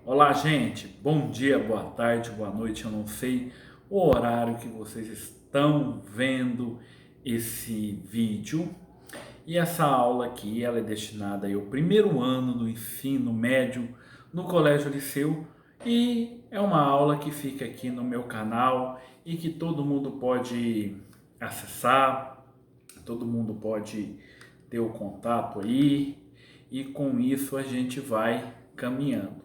Olá, gente. Bom dia, boa tarde, boa noite. Eu não sei o horário que vocês estão vendo esse vídeo. E essa aula aqui, ela é destinada ao primeiro ano do ensino médio no Colégio Liceu e é uma aula que fica aqui no meu canal e que todo mundo pode acessar, todo mundo pode ter o contato aí e com isso a gente vai caminhando.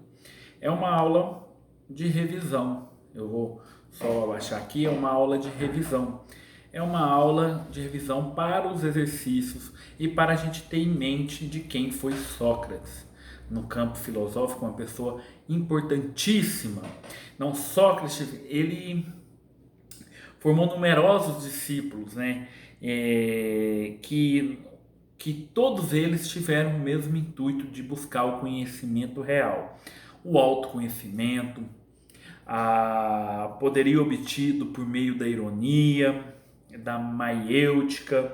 É uma aula de revisão. Eu vou só abaixar aqui, é uma aula de revisão. É uma aula de revisão para os exercícios e para a gente ter em mente de quem foi Sócrates. No campo filosófico, uma pessoa importantíssima. Não, Sócrates, ele formou numerosos discípulos, né? Que todos eles tiveram o mesmo intuito de buscar o conhecimento real, o autoconhecimento, a poderio obtido por meio da ironia, da maiêutica,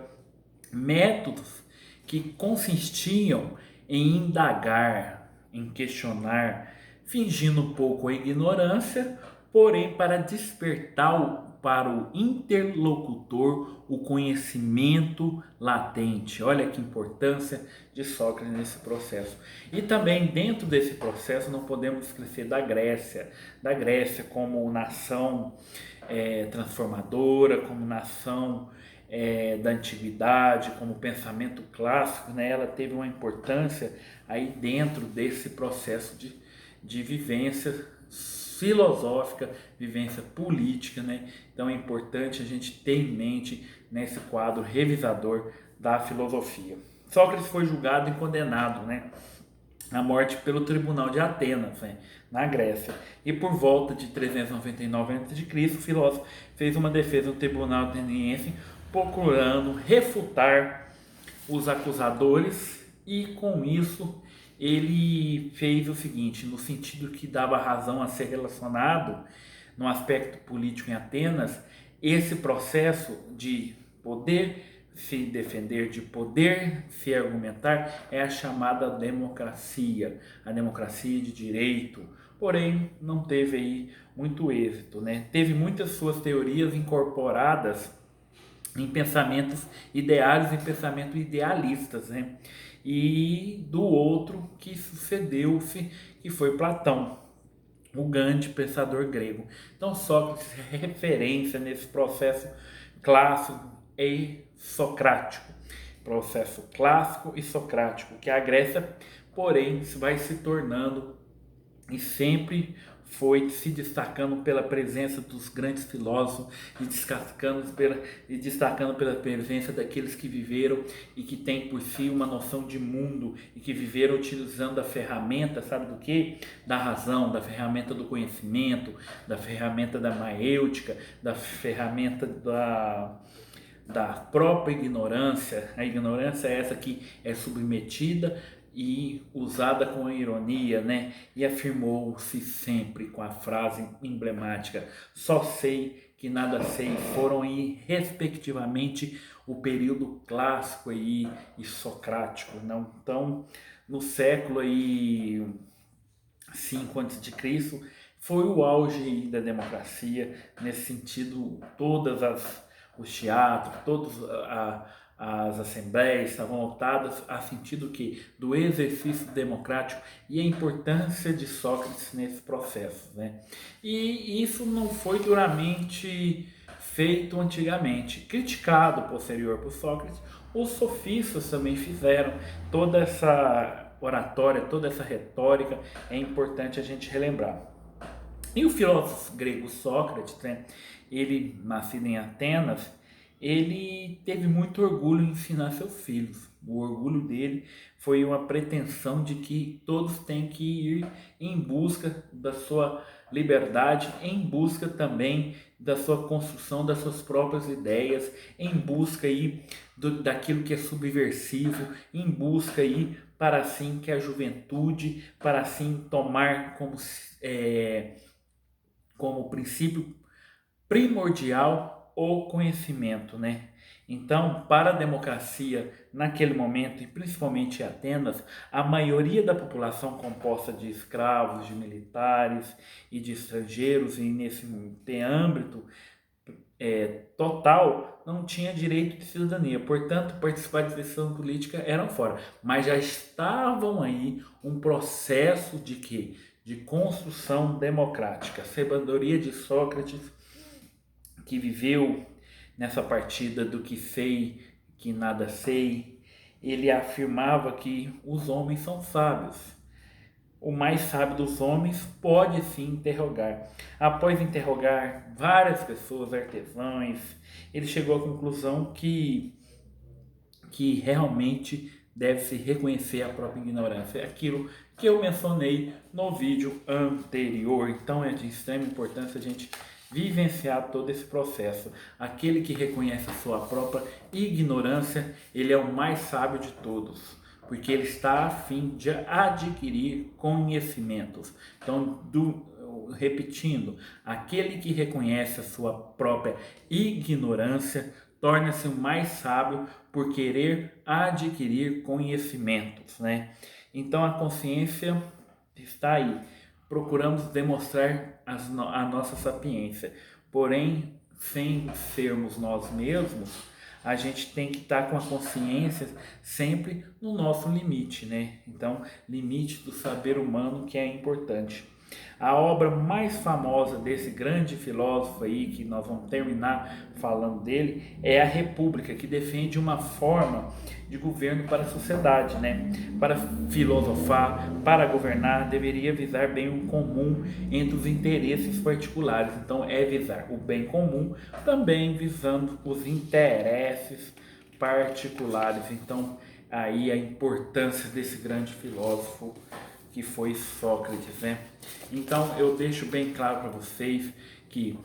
métodos que consistiam em indagar, em questionar, fingindo um pouco a ignorância, porém para despertar para o interlocutor o conhecimento latente. Olha que importância de Sócrates nesse processo. E também dentro desse processo não podemos esquecer da Grécia como nação transformadora, como nação da antiguidade, como pensamento clássico, né? Ela teve uma importância aí dentro desse processo de vivência filosófica, vivência política, né? Então é importante a gente ter em mente nesse quadro revisador da filosofia. Sócrates foi julgado e condenado, né, à morte pelo Tribunal de Atenas, né, na Grécia. E por volta de 399 a.C., o filósofo fez uma defesa no Tribunal ateniense procurando refutar os acusadores e com isso ele fez o seguinte, no sentido que dava razão a ser relacionado no aspecto político em Atenas, esse processo de poder se defender, de poder se argumentar, é a chamada democracia, a democracia de direito. Porém, não teve aí muito êxito, né? Teve muitas suas teorias incorporadas em pensamentos ideais e pensamentos idealistas, né? E do outro que sucedeu-se, que foi Platão, o grande pensador grego. Então Sócrates é referência nesse processo clássico e socrático. Processo clássico e socrático, que a Grécia, porém, vai se tornando e sempre foi se destacando pela presença dos grandes filósofos e destacando pela presença daqueles que viveram e que têm por si uma noção de mundo e que viveram utilizando a ferramenta, sabe do que? Da razão, da ferramenta do conhecimento, da ferramenta da maêutica, da ferramenta da própria ignorância. A ignorância é essa que é submetida e usada com ironia, né? E afirmou-se sempre com a frase emblemática: só sei que nada sei. Foram aí, respectivamente, o período clássico aí e socrático, não? Então, no século aí 5 a.C., foi o auge da democracia, nesse sentido, os teatros, as assembleias estavam lotadas a sentido que do exercício democrático e a importância de Sócrates nesse processo, né? E isso não foi duramente feito antigamente, criticado posterior por Sócrates. Os sofistas também fizeram toda essa oratória, toda essa retórica, é importante a gente relembrar. E o filósofo grego Sócrates, né, ele nascido em Atenas, ele teve muito orgulho em ensinar seus filhos. O orgulho dele foi uma pretensão de que todos têm que ir em busca da sua liberdade, em busca também da sua construção das suas próprias ideias, em busca aí daquilo que é subversivo, em busca aí para assim que a juventude, para assim tomar como princípio primordial o conhecimento, né? Então, para a democracia, naquele momento, e principalmente em Atenas, a maioria da população composta de escravos, de militares e de estrangeiros, e nesse âmbito total, não tinha direito de cidadania. Portanto, participar de decisão política eram fora. Mas já estavam aí um processo de quê? De construção democrática. A sabedoria de Sócrates, que viveu nessa partida do que sei, que nada sei, ele afirmava que os homens são sábios. O mais sábio dos homens pode sim interrogar. Após interrogar várias pessoas, artesãos, ele chegou à conclusão que realmente deve-se reconhecer a própria ignorância. É aquilo que eu mencionei no vídeo anterior. Então é de extrema importância a gente vivenciar todo esse processo. Aquele que reconhece a sua própria ignorância, ele é o mais sábio de todos, porque ele está a fim de adquirir conhecimentos. Então, repetindo, aquele que reconhece a sua própria ignorância torna-se o mais sábio por querer adquirir conhecimentos, né? Então a consciência está aí. Procuramos demonstrar a nossa sapiência, porém, sem sermos nós mesmos, a gente tem que estar com a consciência sempre no nosso limite, né? Então, limite do saber humano, que é importante. A obra mais famosa desse grande filósofo aí, que nós vamos terminar falando dele, é a República, que defende uma forma de governo para a sociedade, né? Para filosofar, para governar, deveria visar bem o comum entre os interesses particulares. Então, é visar o bem comum, também visando os interesses particulares. Então, aí a importância desse grande filósofo que foi Sócrates, né? Então eu deixo bem claro para vocês que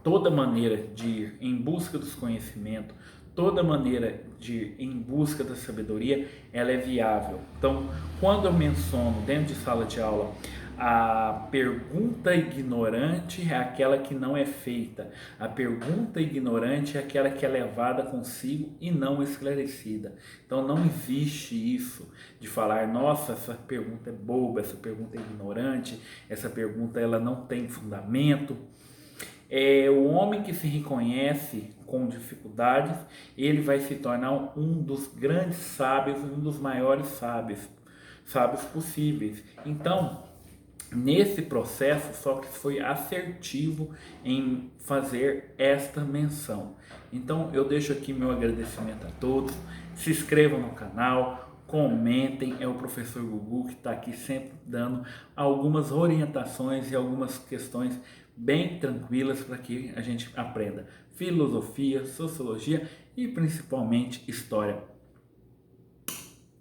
toda maneira de ir em busca dos conhecimentos, toda maneira de ir em busca da sabedoria, ela é viável. Então, quando eu menciono dentro de sala de aula a pergunta ignorante é aquela que não é feita. A pergunta ignorante é aquela que é levada consigo e não esclarecida. Então não existe isso de falar, nossa, essa pergunta é boba, essa pergunta é ignorante, essa pergunta ela não tem fundamento. É o homem que se reconhece com dificuldades, ele vai se tornar um dos grandes sábios, um dos maiores sábios possíveis. Então, nesse processo, Sócrates foi assertivo em fazer esta menção. Então eu deixo aqui meu agradecimento a todos, se inscrevam no canal, comentem, é o professor Gugu que está aqui sempre dando algumas orientações e algumas questões bem tranquilas para que a gente aprenda filosofia, sociologia e principalmente história.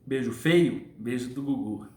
Beijo feio, beijo do Gugu.